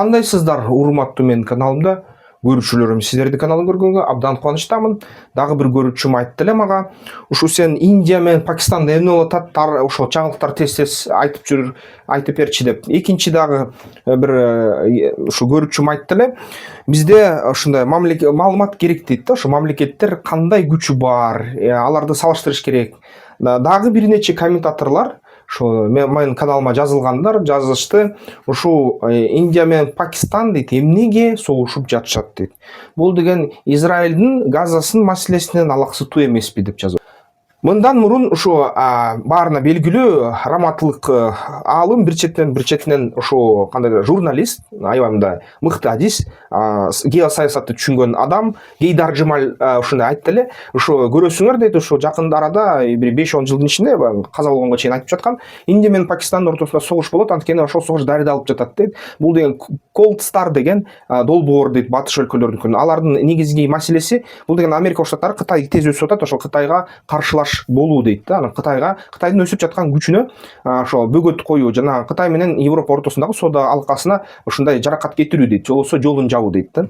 Кандайсыздар, урматтуу менин каналымда көрүүчүлөрүм. Сиздерди каналын көргөнгө абдан кубанычтамын. Дагы бир көрүүчүм айтты эле мага, ушу сен Индия менен Пакистанда эмне болуп атат, ошол жаңылыктар тез айтып жүр, айтып берчи деп. Экинчи дагы бир ушу көрүүчүм айтты эле, бизде ушундай маалымат керек дейт да, ошо мамлекеттер кандай күчү бар, аларды салыштырыш керек. Дагы бир нече комментаторлор ошо менин каналыма жазышты. Ушул Индия менен Пакистан дейт, эмнеге согушуп жатышат дейт. Бул деген Израилдин Газасын маселесинен алаксытуу эмеспи деп жазып. Мындан мурун ушу баарына белгилүү раматылык аалым, бир четинен ушу кандайдыр журналист, аябай мындай мыкты адис, геосаясатты түшүнгөн адам Гейдар Жамал ушуну айтты эле. Ушу көрөсүңөр дейт, ушу жакында арада бир 5-10 жылдын ичинде каза болгонго чейин айтып жаткан Индия менен Пакистандын ортосунда согуш болот, анткени ошол согуш дарыдалып жатат дейт. Бул деген Cold Star деген долбоор дейт, батыш өлкөлөрдүн. Алардын негизги маселеси бул деген Америка Коңшу Штаттары Кытай тез өсүп атат, ошол Кытайга каршылаш болуу дейт да. Анан Кытайдын өсүп жаткан күчүнө ошо бөгөт коюу жана Кытай менен Европа ортосундагы соода алкасына ушундай жаракат кетирүү дейт, же болбосо жолун жабуу дейт да.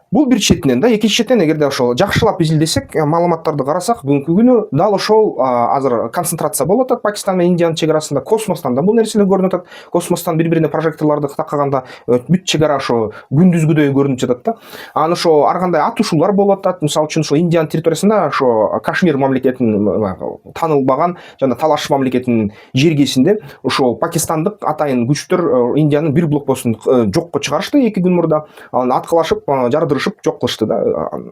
Бул бир четинен да, экинчи четинен эгерде ошол жакшылап изилдесек, маалыматтарды карасак, бүгүнкү күнү дал ошол азыр концентрация болуп атат Пакистан менен Индиянын чек арасында. Космостон да бул нерселер көрүнүп атат. Космостон бири-бирине прожекторлорду таккаганда бүт чек ара ошо күндүзгүдөй көрүнүп жатат да. Анан ошо ар кандай атышуулар болуп атат. Мисалы үчүн ошо Индиянын территориясында ошо Кашмир мамлекетинин таанылбаган жана талаш мамлекетинин жергесинде ошо пакистандык атайын күчтөр Индиянын бир блокпостун жокко чыгарышты 2 күн мурда. Анан аткылашып жок кылышты да.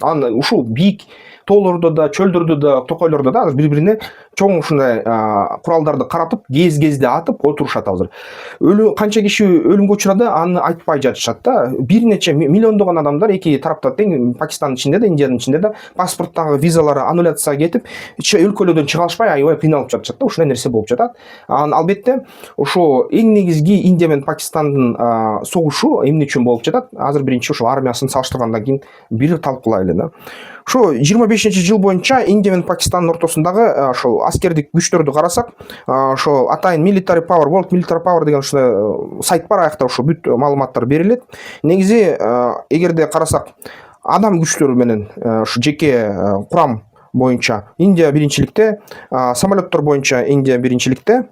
Анан ушул бийик тоолордо да, чөлдөрдө да, токойлордо да бири-бирине чоң ушундай куралдарды каратып, кезде атып отурушат азыр. Канча киши өлүмгө учурады, аны айтпай жатышат да. Бир нече миллиондогон адамдар эки тарапта тең, Пакистандын ичинде да, Индиянын ичинде да паспорттагы визалары аннуляцияга кетип, өлкөлөрдөн чыга алышпай аябай кыйналып жатышат да. Ушундай нерсе болуп жатат. Анан албетте ошо эң негизги Индия менен Пакистандын согушу эмне үчүн болуп жатат? Азыр биринчи ошо армиясын салыштыргандан кийин бир талкуулайлы да. Ошо 25-жыл боюнча Индия менен Пакистандын ортосундагы ошол аскердик күчтөрдү карасак, ошол атайын Military Power, World Military Power деген ушундай сайт бар, аякта ошо бүт маалыматтар берилет. Негизи эгерде карасак, адам күчтөрү менен ушу жеке курам боюнча Индия биринчиликте, самолеттор боюнча Индия биринчиликте,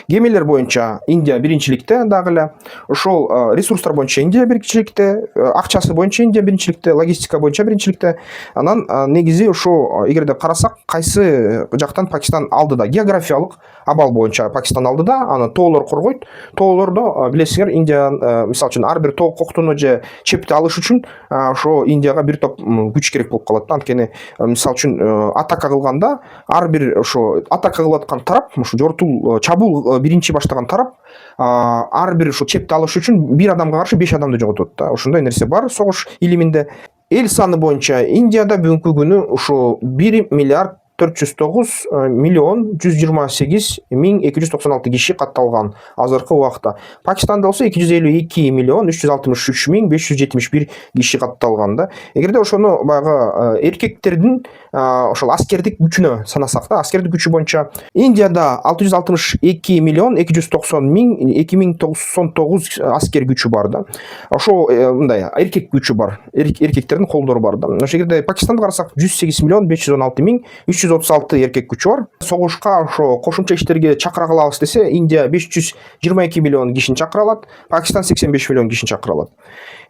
кемелер боюнча Индия биринчиликте дагы эле, ошол ресурстар боюнча Индия биринчиликте, акчасы боюнча Индия биринчиликте, логистика боюнча биринчиликте. Анан негизи ошо эгерде карасак, кайсы жактан Пакистан алдыда, географиялык абал боюнча Пакистан алдыда, аны тоолор коргойт. Тоолордо билесиңер, Индия мисалы үчүн ар бир тоо коктону же чепти алыш үчүн ошо Индияга бир топ күч керек болуп калат да. Анткени мисалы үчүн атака кылганда ар бир ошо атака кылып аткан тарап, ошо жортул чабуул биринчи баштаган тарап ар бир ошо чепти алыш үчүн бир адамга каршы 5 адамды жоготот да. Ошондой нерсе бар согуш илиминде. Эл саны боюнча Индияда бүгүнкү күнү ошо 1 миллиард 409 миллион 128 миң 296 киши катталган азыркы убакта. Пакистанда болсо 252 миллион 363 миң 571 киши катталган да. Эгерде ошону баягы эркектердин ошол аскердик күчүнө санасак да, аскердик күчү боюнча Индияда 662 миллион 290 миң 2099 аскер күчү бар да. Ошо мындай эркек күчү бар, эркектердин колдору бар да. Ошо эгерде Пакистанда карасак 108 миллион 516 миң 336 эркек күчү бар. Согушка ошо кошумча иштерге чакыра калабыз десе, Индия 522 миллион кишини чакыра алат, Пакистан 85 миллион кишини чакыра алат.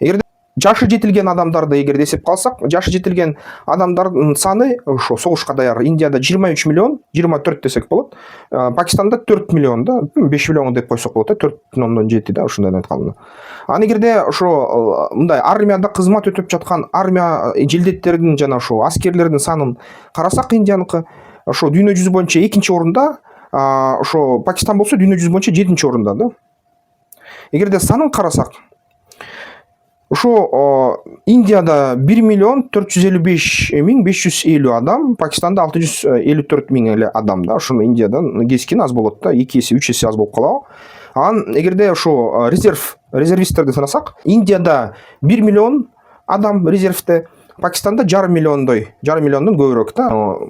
Эгерде жашы жетилген адамдарды эгерде эсеп калсак, жашы жетилген адамдардын саны ошо согушка даяр Индияда 23 миллион, 24 десек болот. Пакистанда 4 миллион да, 5 миллион деп койсок болот да, 4,7 да, ошондой айтканда. Анан эгерде ошо мындай армияда кызмат өтүп жаткан армия жилдеттердин жана ошо аскерлердин санын карасак, Индияныкы ошо дүйнө жүзү боюнча 2-орунда, ошо Пакистан болсо дүйнө жүзү боюнча 7-орунда да. Эгерде санын карасак, ошо Индияда 1 миллион 455 миң 550 адам, Пакистанда 654 миң эле адам да. Ошону Индиядан кескин аз болот да, 2 эсе 3 эсе аз болуп калабы. Анан эгерде ошо резервисттерди санасак, Индияда 1 миллион адам резервте, Пакистанда жарым миллиондон көбүрөөк да.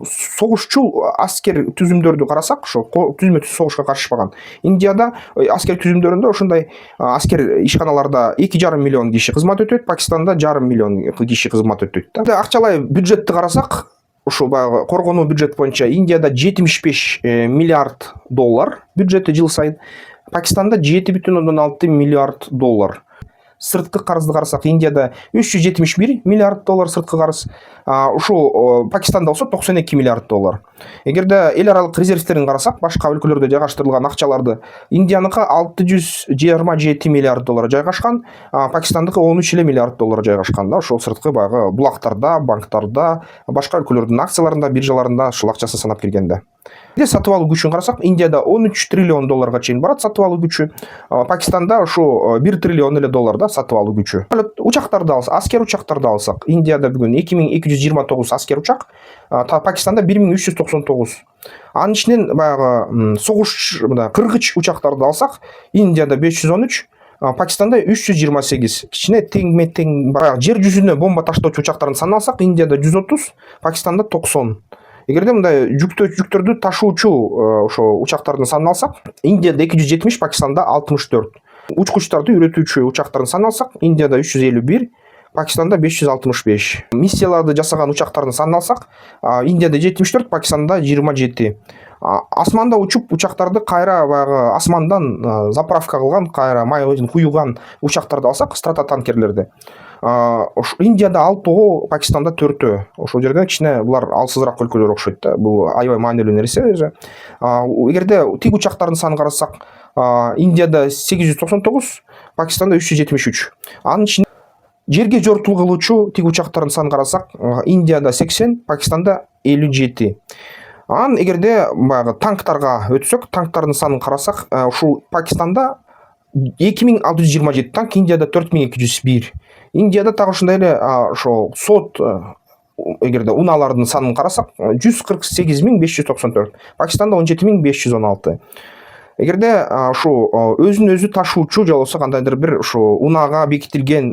Согушчу аскер түзүмдөрдү карасак, ошо түзмө согушка катышпаган. Индияда аскер түзүмдөрүндө ошондой аскер ишканаларда 2,5 миллион киши кызмат өтөт, Пакистанда жарым миллион киши кызмат өтөт да. Акчалай бюджетти карасак, ошо баягы коргонуу бюджет боюнча Индияда 75 миллиард доллар бюджети жыл сайын, Пакистанда 7,6 миллиард доллар. Сырткы карызды карасак, Индияда 371 миллиард доллар сырткы карыз, ушул Пакистанда болсо 92 миллиард доллар. Эгерде эл аралык резервтерин карасак, башка өлкөлөрдө жайгаштырылган акчаларды, Индияныкы 627 миллиард доллар жайгашкан, Пакистандыкы 13 миллиард доллар жайгашкан да. Ошол сырткы баягы булактарда, банктарда, башка өлкөлөрдүн акцияларында, биржаларында ушул акчасы санап киргенде. Сатып алуу күчүн карасак, Индияда 13 триллион долларга чейин барат сатып алуу күчү. Пакистанда ушу 1 триллион эле долларда сатып алуу күчү. Учактарды алсак, аскер учактарды алсак, Индияда бүгүн 2229 аскер учак, Пакистанда 1399. Анын ичинен баягы согуш кыргыч учактарды алсак, Индияда 513, Пакистанда 328. Кичине тең баягы жер жүзүнө бомба таштоочу учактардын санын алсак, Индияда 130, Пакистанда 90. Эгерде мындай жүктөрдү ташуучу ошо учактардын санын алсак, Индияда 270, Пакистанда 64. Учкучтарды үйрөтүүчү учактардын санын алсак, Индияда 351, Пакистанда 565. Миссияларды жасаган учактардын санын алсак, Индияда 74, Пакистанда 27. Асманда учуп учактарды кайра баягы асмандан заправка кылган, кайра майын куюган учактарды алсак, стратотанкерлерди, Индияда 6, Пакистанда 4. Ошол жерден кичине булар алсызыраак өлкөлөр окшойт да. Бул аябай маанилүү нерсе. Эгерде тиг учактардын санын карасак, Индияда 899, Пакистанда 373. Анын ичинде жерге жортуул кылуучу тиг учактардын санын карасак, Индияда 80, Пакистанда 57. Анан эгерде баягы танктарга өтсөк, танктардын санын карасак, ушул Пакистанда 2627 танк, Индияда 4201. Индияда так ушундай эле ошо сот, эгерде унаалардын санын карасак, 148594, Пакистанда 17516. Эгерде ушу өзүн өзү ташуучу же болбосо кандайдыр бир ушу унаага бекитилген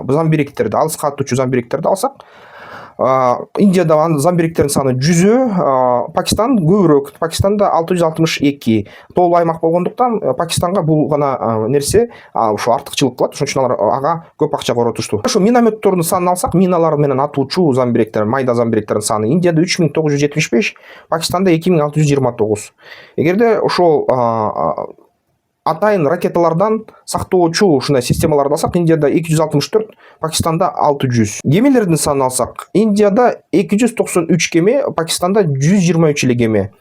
замбиректерди, алыска аттуучу замбиректерди алсак, Индияда замбиректердин саны 100, Пакистан көбүрөөк. Пакистанда 662. Тоолуу аймак болгондуктан Пакистанга бул гана нерсе ушу артыкчылык кылат. Ошон үчүн алар ага көп акча коротушту. Ошо минометтордун санын алсак, миналар менен атуучу замбиректер, майда замбиректердин саны Индияда 3975, Пакистанда 2629. Эгерде ошол атайын ракеталардан сактоочу ушундай системаларды алсак, Индияда 264, Пакистанда 600. Кемелердин санын алсак, Индияда 293 кеме, Пакистанда 123 эле кеме.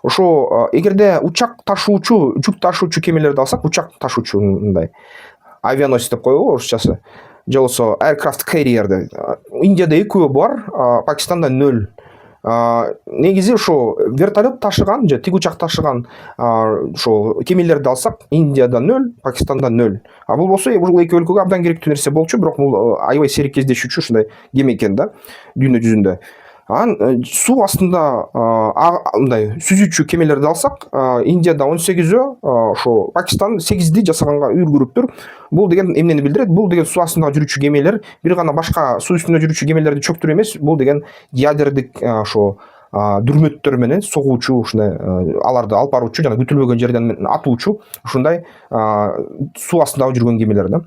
Ошо эгерде учак ташуучу, жүк ташуучу кемелерди алсак, учак ташуучу мындай авианосец деп коебу орусчасы, же болбосо aircraft carrier деп. Индияда 2 бар, Пакистанда 0. Негизи ошо вертолет ташыган же тиг учак ташыган ошо кемелерди алсак, Индияда 0, Пакистанда 0. Бул болсо бул эки өлкөгө абдан керектүү нерсе болчу, бирок бул аябай сейрек кездешүүчү ушундай кеме экен да дүйнө жүзүндө. Анан суу астында мындай сүзүүчү кемелерди алсак, Индияда 18, ошо Пакистан 8ди жасаганга үлгүрүптүр. Бул деген эмнени билдирет? Бул деген суу астында жүрүүчү кемелер бир гана башка суу үстүндө жүрүүчү кемелерди чөктүрүү эмес, бул деген ядердик ошо дүрмөттөр менен согуучу, ушундай аларды алып баруучу жана күтүлбөгөн жерден атуучу ушундай суу астында жүргөн кемелер да.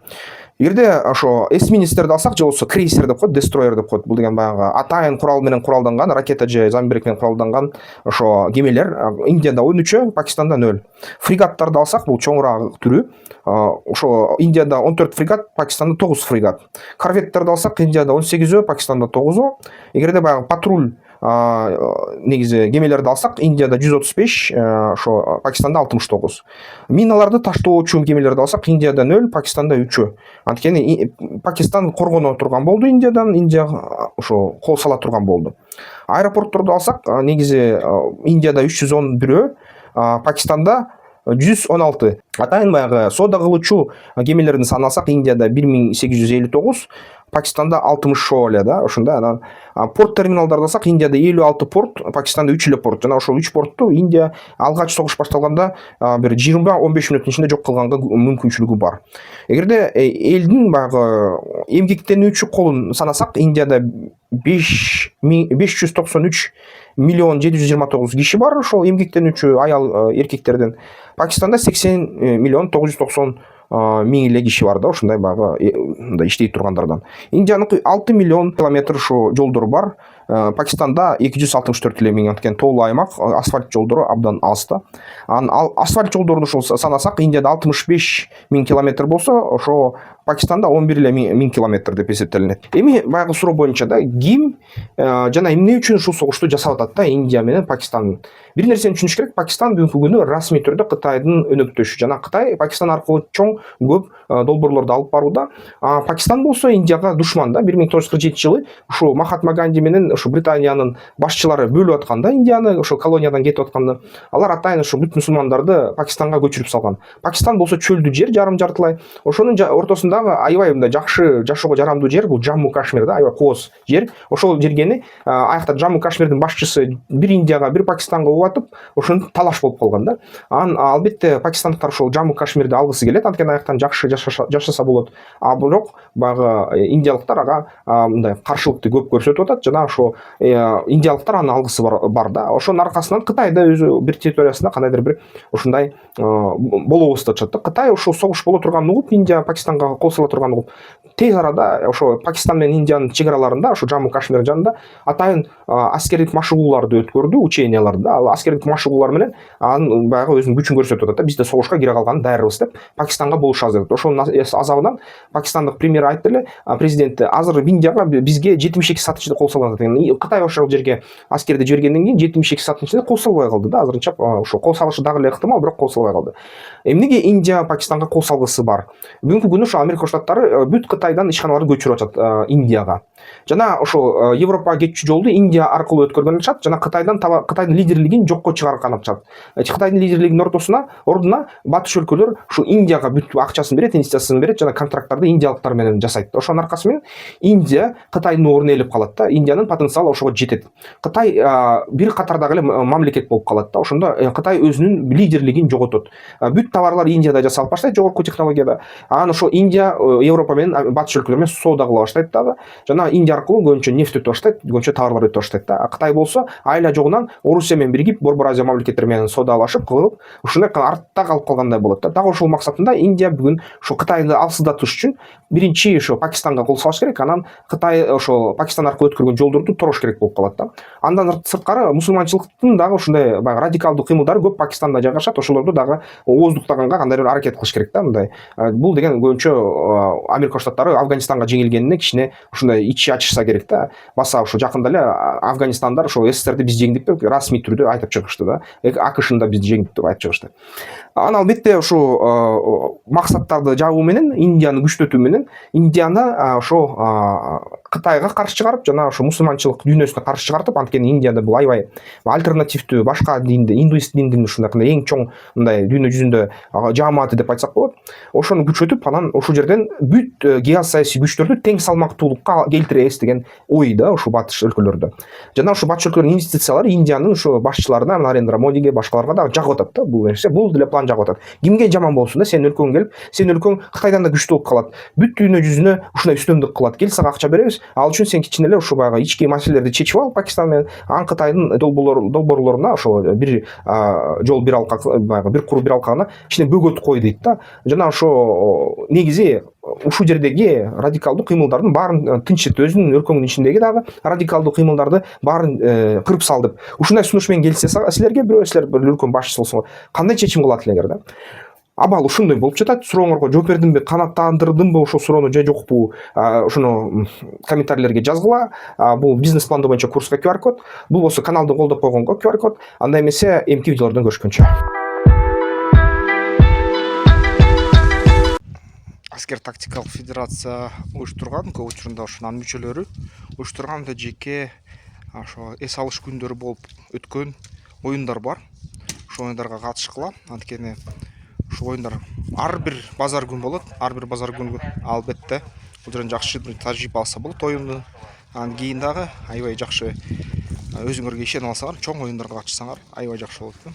Эгерде ошо эсминецтерди алсак, же болбосо крейсер деп коет, дестройер деп коет. Бул деген баягы атайын курал менен куралданган, ракета же замбирек менен куралданган ошо кемелер Индияда 13, Пакистанда 0. Фрегаттарды алсак, бул чоңураак түрү. Ошо Индияда 14 фрегат, Пакистанда 9 фрегат. Корветтерди алсак, Индияда 18, Пакистанда 9. Эгерде баягы патруль негизи кемелерди алсак, Индияда 135, ошо Пакистанда 69. Миналарды таштоочу кемелерди алсак, Индияда 0, Пакистанда 3. Анткени Пакистан коргоно турган болду Индиядан, Индия ошо кол сала турган болду. Аэропортторду алсак, негизи Индияда 311, Пакистанда 116. Атайын баягы соода кылуучу кемелердин санын алсак, Индияда 1859, Пакистанда 60 шооле да, ошондой. Анан порт терминалдарды алсак, Индияда 56 порт, Пакистанда 3 эле порт. Жана ошол 3 портту Индия алгач согуш башталганда бир 20-15 мүнөттүн ичинде жок кылганга мүмкүнчүлүгү бар. Эгерде элдин баягы эмгектенүүчү колун санасак, Индияда 593 миллион 729 киши бар, ошол эмгектенүүчү аял эркектерден. Пакистанда 80 миллион 990 миң эле киши бар да, ошондой баягы мындай иштей тургандардан. Индиянын 6 миллион километр ошо жолдору бар. Пакистанда 264 эле миң, анткени тоолуу аймак, асфальт жолдору абдан аз да. Ал асфальт жолдорду ошол санасак, Индияда 65 миң километр болсо, ошо Пакистанда 11 эле миң километр деп эсептелинет. Эми баягы суроо боюнча да, ким жана эмне үчүн ушул согушту жасап атат да Индия менен Пакистан? Бир нерсени түшүнүш керек, Пакистан бүгүнкү күнү расмий түрдө Кытайдын өнөктөшү, жана Кытай Пакистан аркылуу чоң көп долбоорлорду алып барууда. Пакистан болсо Индияга душман да. 1947 жылы ушу Махатма Ганди менен ушу Британиянын башчылары бөлүп атканда, Индияны ошо колониядан кетип атканда, алар атайын ушу бүт мусулмандарды Пакистанга көчүрүп салган. Пакистан болсо чөлдүү жер, жарым жартылай. Ошонун ортосундагы аябай мындай жакшы жашоого жарамдуу жер бул Жамму Кашмир да, аябай кооз жер. Ошол жергени аякта Жамму Кашмирдин башчысы бир Индияга, бир Пакистанга угуп атып, ошону талаш болуп калган да. Албетте пакистандыктар ошол Жамму Кашмирди алгысы келет, анткени аяктан жакшы жашаса болот. Бирок баягы индиялыктар ага мындай каршылыкты көп көрсөтүп атат, жана ошо индиялыктар аны алгысы бар да. Ошонун аркасынан Кытайда өзү бир территориясында кандайдыр бир ушундай болобуз деп атышат да. Кытай ошол согуш боло турганын угуп, Индия Пакистанга кол сала турганын угуп, тез арада ошо Пакистан менен Индиянын чек араларында, ошо Жамму Кашмир жанында атайын аскердик машыгууларды өткөрдү, ученияларды да. Ал аскердик машыгуулар менен анын баягы өзүнүн күчүн көрсөтүп атат да. Биз да согушка кире калган даярбыз деп Пакистанга болушабыз деп. Ошонун азабынан пакистандык премьер айтты эле, президенти азыр Индияга бизге 72 саат ичинде кол салган экен. Кытай ошол жерге аскерди жибергенден кийин 72 сааттын ичинде кол салбай калды да. Азырынча ошо кол салышы дагы эле ыктымал, бирок кол салбай калды. Эмнеге Индия Пакистанга кол салгысы бар? Бүгүнкү күнү ошо Америка Штаттары бүт Кытайдан ишканаларды көчүрүп атат Индияга. Жана ошо Европага кетчү жолду Индия аркылуу өткөргөн атышат, жана Кытайдын лидерлигин жокко чыгарган атышат. Кытайдын лидерлигинин ордуна батыш өлкөлөр ушу Индияга бүт акчасын берет, инвестициясын берет, жана контракттарды индиялыктар менен жасайт. Ошонун аркасы менен Индия Кытайдын ордуна ээлеп калат да. Индиянын потенциалы ошого жетет. Кытай бир катардагы эле мамлекет болуп калат да. Ошондо Кытай өзүнүн лидерлигин жоготот. Бүт товарлар Индияда жасалып баштайт, жогорку технологияда. Анан ошо Индия Европа менен батыш өлкөлөр менен соода кыла баштайт дагы. Жана Индия аркылуу көбүнчө нефть өтө баштайт, көбүнчө товарлар өтө баштайт да. Кытай болсо айла жогунан Орусия менен биригип, Борбор Азия мамлекеттери менен соодалашып кылып, ушундай артта калып калгандай болот да. Дагы ошол максатында Индия бүгүн ошо Кытайды алсыздатыш үчүн биринчи ошо Пакистанга кол салыш керек, анан Кытай ошо Пакистан аркылуу өткөргөн жолдорду торош керек болуп калат да. Андан сырткары мусулманчылыктын дагы ушундай баягы радикалдуу кыймылдары көп Пакистанда жайгашат, ошолорду дагы ооздуктаганга кандайдыр бир аракет кылыш керек да. Мындай бул деген көбүнчө Америка Штаттары Афганистанга жеңилгенине кичине ушундай ичи ачышса керек да. Баса ошо жакында эле Афганистандар ошо СССРди биз жеңдик деп расмий түрдө айтып чыгышты да. АКШны да биз жеңдик деп айтып чыгышты. Анан албетте ошо максаттарды жабуу менен, Индияны күчтөтүү менен Индияны ошо Кытайга каршы чыгарып, жана ошо мусулманчылык дүйнөсүнө каршы чыгартып, анткени Индияда бул аябай альтернативдүү башка динди, индуист диндин ушундай эң чоң мындай дүйнө жүзүндө жааматы деп айтсак болот. Ошону күчөтүп, анан ушул жерден бүт геосаясий күчтөрдү тең салмактуулукка келтиребиз деген ой да ошо батыш өлкөлөрдө. Жана ошо батыш өлкөлөрдүн инвестициялары Индиянын ошо башчыларына, Нарендра Модиге, башкаларга дагы жагып атат да. Бул нерсе, бул деле план жагып атат. Кимге жаман болсун да, сенин өлкөң келип, сенин өлкөң Кытайдан да күчтүү болуп калат. Бүт дүйнө жүзүнө ушундай үстөмдүк кылат. Кел, сага акча беребиз. Ал үчүн сен кичине эле ушул баягы ички маселелерди чечип ал Пакистан менен, анан Кытайдын долбоорлоруна ошо бир жол бир алка, баягы бир кур бир алкагына кичине бөгөт кой дейт да. Жана ошо негизи ушул жердеги радикалдуу кыймылдардын баарын тынчыт, өзүнүн өлкөңдүн ичиндеги дагы радикалдуу кыймылдарды баарын кырып сал деп. Ушундай сунуш менен келсе силерге, бирөө силер бир өлкөнүн башчысы болсоңор, кандай чечим кылат элеңер да? Абал ушундай болуп жатат. Сурооңорго жооп бердимби, канааттандырдымбы ошол суроону же жокпу? Ошону комментарийлерге жазгыла. Бул бизнес планды боюнча курска QR код. Бул болсо каналды колдоп койгонго QR код. Андай эмесе эмки видеолордон көрүшкөнчө. Аскер тактикалык федерация уюштурган, көп учурунда ошонун мүчөлөрү уюштурган да жеке ошо эс алыш күндөрү болуп өткөн оюндар бар. Ошол оюндарга катышкыла. Анткени ушул оюндар ар бир базар күн болот. Ар бир базар күнү албетте бул жерден жакшы бир тажрыйба алса болот оюнду. Анан кийин дагы аябай жакшы өзүңөргө ишене алсаңар, чоң оюндарга катышсаңар аябай жакшы болот да.